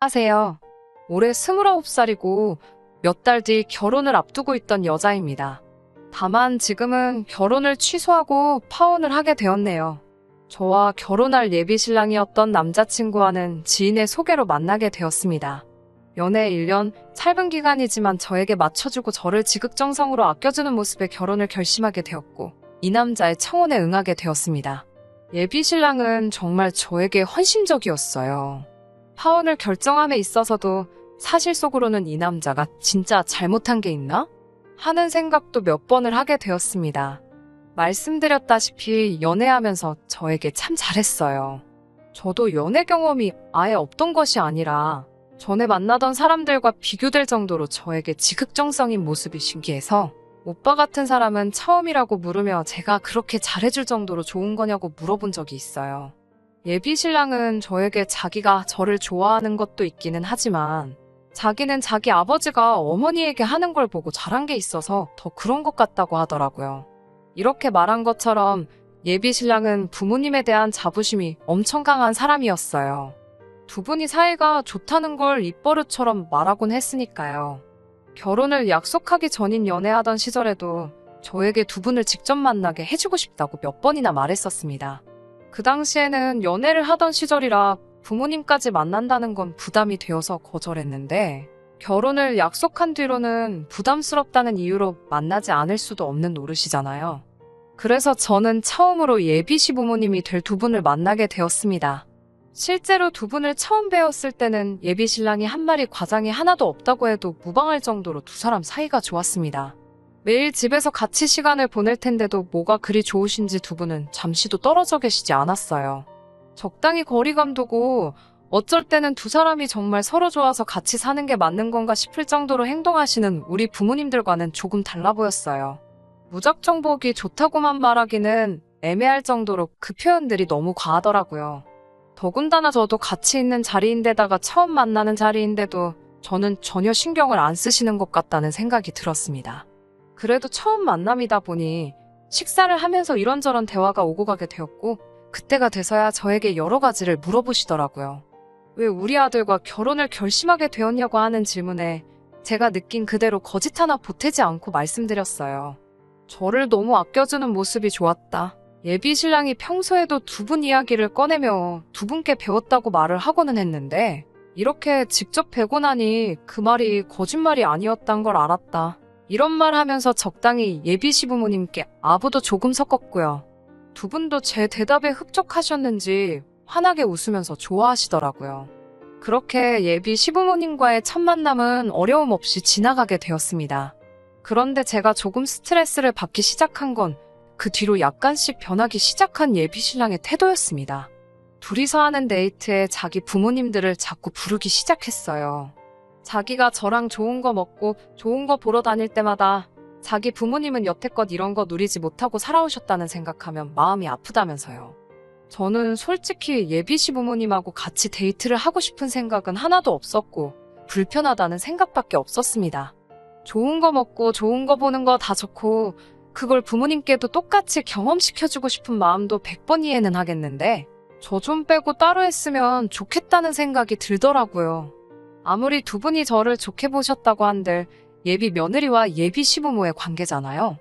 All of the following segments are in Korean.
하세요. 올해 29살이고 몇 달 뒤 결혼을 앞두고 있던 여자입니다. 다만 지금은 결혼을 취소하고 파혼을 하게 되었네요. 저와 결혼할 예비 신랑이었던 남자친구와는 지인의 소개로 만나게 되었습니다. 연애 1년, 짧은 기간이지만 저에게 맞춰주고 저를 지극정성으로 아껴주는 모습에 결혼을 결심하게 되었고, 이 남자의 청혼에 응하게 되었습니다. 예비 신랑은 정말 저에게 헌신적이었어요. 파혼을 결정함에 있어서도 사실 속으로는 이 남자가 진짜 잘못한 게 있나? 하는 생각도 몇 번을 하게 되었습니다. 말씀드렸다시피 연애하면서 저에게 참 잘했어요. 저도 연애 경험이 아예 없던 것이 아니라 전에 만나던 사람들과 비교될 정도로 저에게 지극정성인 모습이 신기해서 오빠 같은 사람은 처음이라고 물으며 제가 그렇게 잘해줄 정도로 좋은 거냐고 물어본 적이 있어요. 예비 신랑은 저에게 자기가 저를 좋아하는 것도 있기는 하지만 자기는 자기 아버지가 어머니에게 하는 걸 보고 잘한 게 있어서 더 그런 것 같다고 하더라고요. 이렇게 말한 것처럼 예비 신랑은 부모님에 대한 자부심이 엄청 강한 사람이었어요. 두 분이 사이가 좋다는 걸 입버릇처럼 말하곤 했으니까요. 결혼을 약속하기 전인 연애하던 시절에도 저에게 두 분을 직접 만나게 해주고 싶다고 몇 번이나 말했었습니다. 그 당시에는 연애를 하던 시절이라 부모님까지 만난다는 건 부담이 되어서 거절했는데 결혼을 약속한 뒤로는 부담스럽다는 이유로 만나지 않을 수도 없는 노릇이잖아요. 그래서 저는 처음으로 예비 시부모님이 될 두 분을 만나게 되었습니다. 실제로 두 분을 처음 뵈었을 때는 예비 신랑이 한 마리 과장이 하나도 없다고 해도 무방할 정도로 두 사람 사이가 좋았습니다. 매일 집에서 같이 시간을 보낼 텐데도 뭐가 그리 좋으신지 두 분은 잠시도 떨어져 계시지 않았어요. 적당히 거리감 두고 어쩔 때는 두 사람이 정말 서로 좋아서 같이 사는 게 맞는 건가 싶을 정도로 행동하시는 우리 부모님들과는 조금 달라 보였어요. 무작정 보기 좋다고만 말하기는 애매할 정도로 그 표현들이 너무 과하더라고요. 더군다나 저도 같이 있는 자리인데다가 처음 만나는 자리인데도 저는 전혀 신경을 안 쓰시는 것 같다는 생각이 들었습니다. 그래도 처음 만남이다 보니 식사를 하면서 이런저런 대화가 오고 가게 되었고 그때가 돼서야 저에게 여러 가지를 물어보시더라고요. 왜 우리 아들과 결혼을 결심하게 되었냐고 하는 질문에 제가 느낀 그대로 거짓 하나 보태지 않고 말씀드렸어요. 저를 너무 아껴주는 모습이 좋았다. 예비 신랑이 평소에도 두 분 이야기를 꺼내며 두 분께 배웠다고 말을 하고는 했는데 이렇게 직접 뵈고 나니 그 말이 거짓말이 아니었단 걸 알았다. 이런 말 하면서 적당히 예비 시부모님께 아부도 조금 섞었고요. 두 분도 제 대답에 흡족하셨는지 환하게 웃으면서 좋아하시더라고요. 그렇게 예비 시부모님과의 첫 만남은 어려움 없이 지나가게 되었습니다. 그런데 제가 조금 스트레스를 받기 시작한 건 그 뒤로 약간씩 변하기 시작한 예비 신랑의 태도였습니다. 둘이서 하는 데이트에 자기 부모님들을 자꾸 부르기 시작했어요. 자기가 저랑 좋은 거 먹고 좋은 거 보러 다닐 때마다 자기 부모님은 여태껏 이런 거 누리지 못하고 살아오셨다는 생각하면 마음이 아프다면서요. 저는 솔직히 예비 시부모님하고 같이 데이트를 하고 싶은 생각은 하나도 없었고 불편하다는 생각밖에 없었습니다. 좋은 거 먹고 좋은 거 보는 거 다 좋고 그걸 부모님께도 똑같이 경험시켜주고 싶은 마음도 100번 이해는 하겠는데 저 좀 빼고 따로 했으면 좋겠다는 생각이 들더라고요. 아무리 두 분이 저를 좋게 보셨다고 한들 예비 며느리와 예비 시부모의 관계잖아요.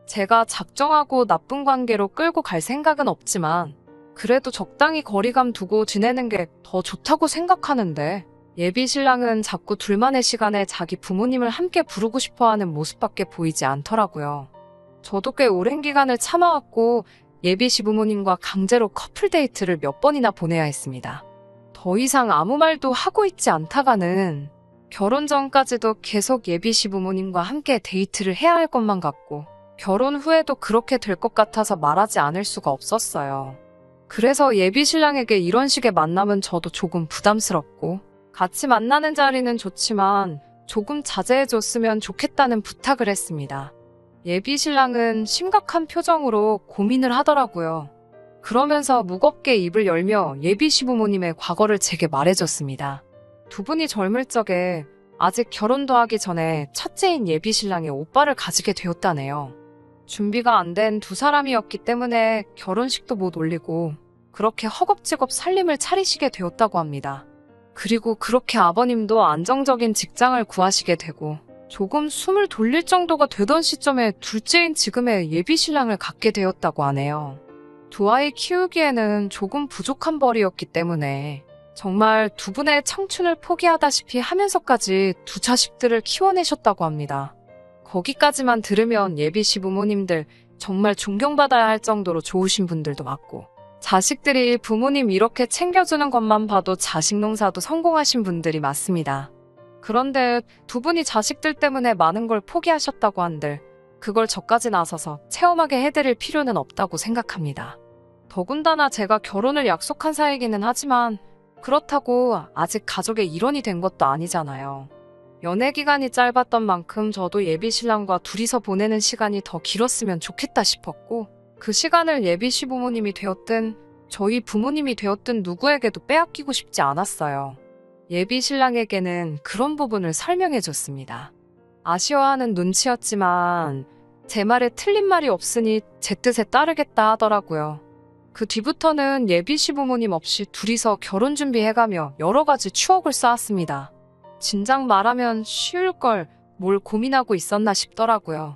제가 작정하고 나쁜 관계로 끌고 갈 생각은 없지만 그래도 적당히 거리감 두고 지내는 게 더 좋다고 생각하는데 예비 신랑은 자꾸 둘만의 시간에 자기 부모님을 함께 부르고 싶어하는 모습밖에 보이지 않더라고요. 저도 꽤 오랜 기간을 참아왔고 예비 시부모님과 강제로 커플 데이트를 몇 번이나 보내야 했습니다. 더 이상 아무 말도 하고 있지 않다가는 결혼 전까지도 계속 예비 시부모님과 함께 데이트를 해야 할 것만 같고 결혼 후에도 그렇게 될 것 같아서 말하지 않을 수가 없었어요. 그래서 예비 신랑에게 이런 식의 만남은 저도 조금 부담스럽고 같이 만나는 자리는 좋지만 조금 자제해줬으면 좋겠다는 부탁을 했습니다. 예비 신랑은 심각한 표정으로 고민을 하더라고요. 그러면서 무겁게 입을 열며 예비 시부모님의 과거를 제게 말해줬습니다. 두 분이 젊을 적에 아직 결혼도 하기 전에 첫째인 예비 신랑이 오빠를 가지게 되었다네요. 준비가 안 된 두 사람이었기 때문에 결혼식도 못 올리고 그렇게 허겁지겁 살림을 차리시게 되었다고 합니다. 그리고 그렇게 아버님도 안정적인 직장을 구하시게 되고 조금 숨을 돌릴 정도가 되던 시점에 둘째인 지금의 예비 신랑을 갖게 되었다고 하네요. 두 아이 키우기에는 조금 부족한 벌이었기 때문에 정말 두 분의 청춘을 포기하다시피 하면서까지 두 자식들을 키워내셨다고 합니다. 거기까지만 들으면 예비 시부모님들 정말 존경받아야 할 정도로 좋으신 분들도 많고 자식들이 부모님 이렇게 챙겨주는 것만 봐도 자식 농사도 성공하신 분들이 많습니다. 그런데 두 분이 자식들 때문에 많은 걸 포기하셨다고 한들 그걸 저까지 나서서 체험하게 해드릴 필요는 없다고 생각합니다. 더군다나 제가 결혼을 약속한 사이기는 하지만 그렇다고 아직 가족의 일원이 된 것도 아니잖아요. 연애 기간이 짧았던 만큼 저도 예비 신랑과 둘이서 보내는 시간이 더 길었으면 좋겠다 싶었고 그 시간을 예비 시부모님이 되었든 저희 부모님이 되었든 누구에게도 빼앗기고 싶지 않았어요. 예비 신랑에게는 그런 부분을 설명해 줬습니다. 아쉬워하는 눈치였지만 제 말에 틀린 말이 없으니 제 뜻에 따르겠다 하더라고요. 그 뒤부터는 예비 시부모님 없이 둘이서 결혼 준비해가며 여러 가지 추억을 쌓았습니다. 진작 말하면 쉬울 걸 뭘 고민하고 있었나 싶더라고요.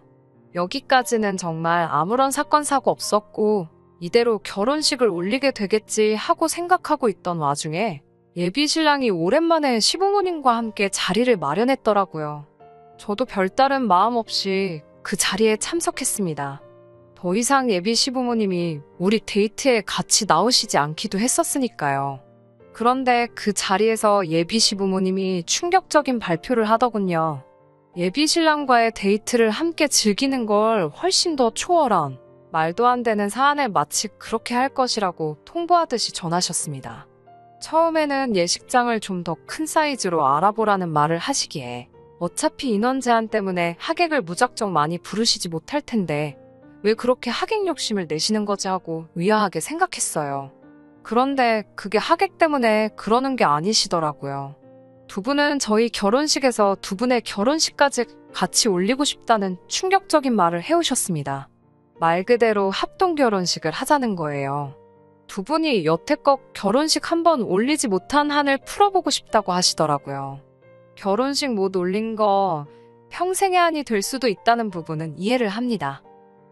여기까지는 정말 아무런 사건 사고 없었고 이대로 결혼식을 올리게 되겠지 하고 생각하고 있던 와중에 예비 신랑이 오랜만에 시부모님과 함께 자리를 마련했더라고요. 저도 별다른 마음 없이 그 자리에 참석했습니다. 더 이상 예비 시부모님이 우리 데이트에 같이 나오시지 않기도 했었으니까요. 그런데 그 자리에서 예비 시부모님이 충격적인 발표를 하더군요. 예비 신랑과의 데이트를 함께 즐기는 걸 훨씬 더 초월한 말도 안 되는 사안을 마치 그렇게 할 것이라고 통보하듯이 전하셨습니다. 처음에는 예식장을 좀 더 큰 사이즈로 알아보라는 말을 하시기에 어차피 인원 제한 때문에 하객을 무작정 많이 부르시지 못할 텐데 왜 그렇게 하객 욕심을 내시는 거지 하고 의아하게 생각했어요. 그런데 그게 하객 때문에 그러는 게 아니시더라고요. 두 분은 저희 결혼식에서 두 분의 결혼식까지 같이 올리고 싶다는 충격적인 말을 해오셨습니다. 말 그대로 합동 결혼식을 하자는 거예요. 두 분이 여태껏 결혼식 한 번 올리지 못한 한을 풀어보고 싶다고 하시더라고요. 결혼식 못 올린 거 평생의 한이 될 수도 있다는 부분은 이해를 합니다.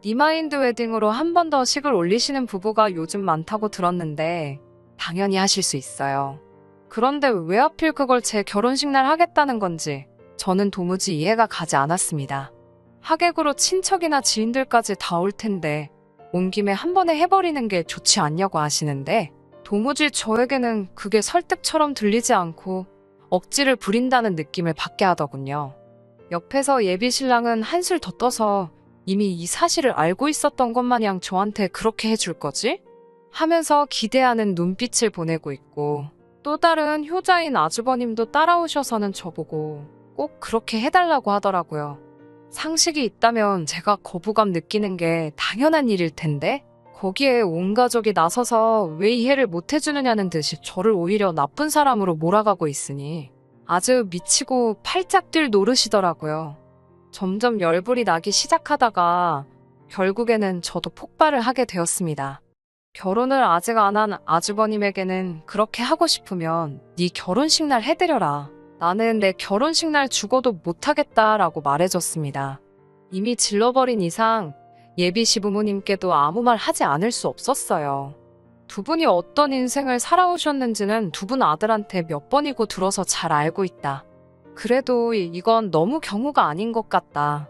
리마인드 웨딩으로 한 번 더 식을 올리시는 부부가 요즘 많다고 들었는데 당연히 하실 수 있어요. 그런데 왜 하필 그걸 제 결혼식 날 하겠다는 건지 저는 도무지 이해가 가지 않았습니다. 하객으로 친척이나 지인들까지 다 올 텐데 온 김에 한 번에 해버리는 게 좋지 않냐고 하시는데 도무지 저에게는 그게 설득처럼 들리지 않고 억지를 부린다는 느낌을 받게 하더군요. 옆에서 예비 신랑은 한술 더 떠서 이미 이 사실을 알고 있었던 것 마냥 저한테 그렇게 해줄 거지? 하면서 기대하는 눈빛을 보내고 있고 또 다른 효자인 아주버님도 따라오셔서는 저보고 꼭 그렇게 해달라고 하더라고요. 상식이 있다면 제가 거부감 느끼는 게 당연한 일일 텐데 거기에 온 가족이 나서서 왜 이해를 못 해주느냐는 듯이 저를 오히려 나쁜 사람으로 몰아가고 있으니 아주 미치고 팔짝 뛸 노릇이더라고요. 점점 열불이 나기 시작하다가 결국에는 저도 폭발을 하게 되었습니다. 결혼을 아직 안 한 아주버님에게는 그렇게 하고 싶으면 네 결혼식 날 해드려라. 나는 내 결혼식 날 죽어도 못하겠다라고 말해줬습니다. 이미 질러버린 이상 예비 시부모님께도 아무 말 하지 않을 수 없었어요. 두 분이 어떤 인생을 살아오셨는지는 두 분 아들한테 몇 번이고 들어서 잘 알고 있다. 그래도 이건 너무 경우가 아닌 것 같다.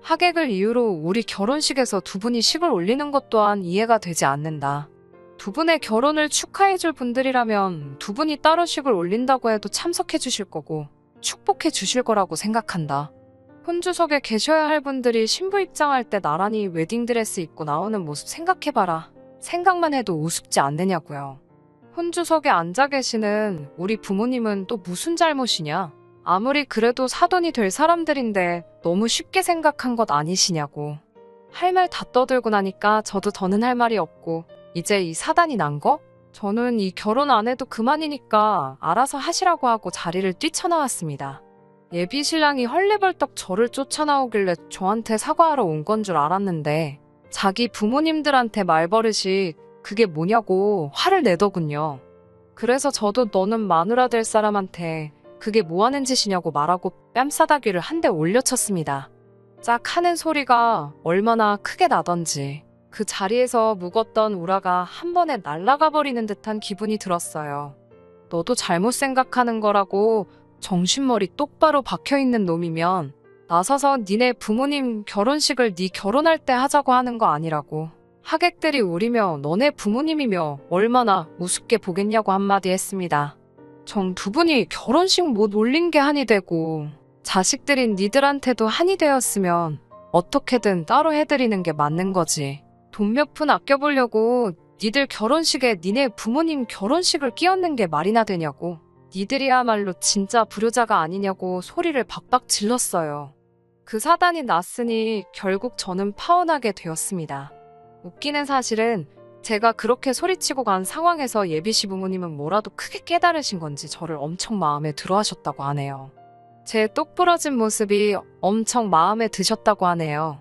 하객을 이유로 우리 결혼식에서 두 분이 식을 올리는 것 또한 이해가 되지 않는다. 두 분의 결혼을 축하해줄 분들이라면 두 분이 따로 식을 올린다고 해도 참석해 주실 거고 축복해 주실 거라고 생각한다. 혼주석에 계셔야 할 분들이 신부 입장할 때 나란히 웨딩드레스 입고 나오는 모습 생각해봐라. 생각만 해도 우습지 않느냐고요. 혼주석에 앉아 계시는 우리 부모님은 또 무슨 잘못이냐? 아무리 그래도 사돈이 될 사람들인데 너무 쉽게 생각한 것 아니시냐고. 할 말 다 떠들고 나니까 저도 더는 할 말이 없고 이제 이 사단이 난 거? 저는 이 결혼 안 해도 그만이니까 알아서 하시라고 하고 자리를 뛰쳐나왔습니다. 예비 신랑이 헐레벌떡 저를 쫓아나오길래 저한테 사과하러 온 건 줄 알았는데 자기 부모님들한테 말버릇이 그게 뭐냐고 화를 내더군요. 그래서 저도 너는 마누라 될 사람한테 그게 뭐 하는 짓이냐고 말하고 뺨싸다귀를 한 대 올려쳤습니다. 짝 하는 소리가 얼마나 크게 나던지 그 자리에서 묵었던 우라가 한 번에 날아가 버리는 듯한 기분이 들었어요. 너도 잘못 생각하는 거라고 정신머리 똑바로 박혀있는 놈이면 나서서 니네 부모님 결혼식을 네 결혼할 때 하자고 하는 거 아니라고. 하객들이 우리며 너네 부모님이며 얼마나 우습게 보겠냐고 한마디 했습니다. 정 두 분이 결혼식 못 올린 게 한이 되고 자식들인 니들한테도 한이 되었으면 어떻게든 따로 해드리는 게 맞는 거지. 돈 몇 푼 아껴보려고 니들 결혼식에 니네 부모님 결혼식을 끼얹는 게 말이나 되냐고. 니들이야말로 진짜 불효자가 아니냐고 소리를 박박 질렀어요. 그 사단이 났으니 결국 저는 파혼하게 되었습니다. 웃기는 사실은 제가 그렇게 소리치고 간 상황에서 예비 시부모님은 뭐라도 크게 깨달으신 건지 저를 엄청 마음에 들어 하셨다고 하네요. 제 똑부러진 모습이 엄청 마음에 드셨다고 하네요.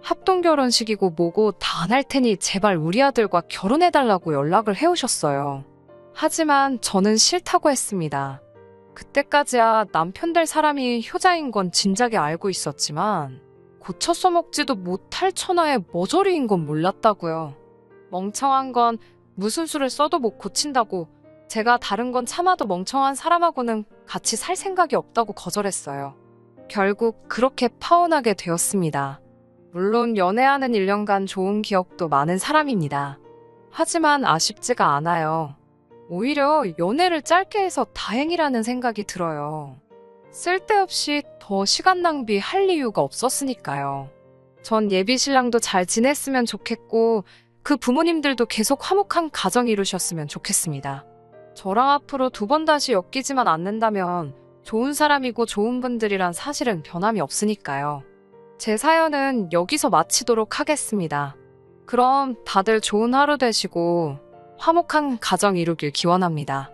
합동 결혼식이고 뭐고 다 안 할 테니 제발 우리 아들과 결혼해달라고 연락을 해오셨어요. 하지만 저는 싫다고 했습니다. 그때까지야 남편 될 사람이 효자인 건 진작에 알고 있었지만 고쳐 써먹지도 못할 천하의 머저리인 건 몰랐다고요. 멍청한 건 무슨 수를 써도 못 고친다고 제가 다른 건 참아도 멍청한 사람하고는 같이 살 생각이 없다고 거절했어요. 결국 그렇게 파혼하게 되었습니다. 물론 연애하는 1년간 좋은 기억도 많은 사람입니다. 하지만 아쉽지가 않아요. 오히려 연애를 짧게 해서 다행이라는 생각이 들어요. 쓸데없이 더 시간 낭비할 이유가 없었으니까요. 전 예비 신랑도 잘 지냈으면 좋겠고 그 부모님들도 계속 화목한 가정 이루셨으면 좋겠습니다. 저랑 앞으로 2번 다시 엮이지만 않는다면 좋은 사람이고 좋은 분들이란 사실은 변함이 없으니까요. 제 사연은 여기서 마치도록 하겠습니다. 그럼 다들 좋은 하루 되시고 화목한 가정 이루길 기원합니다.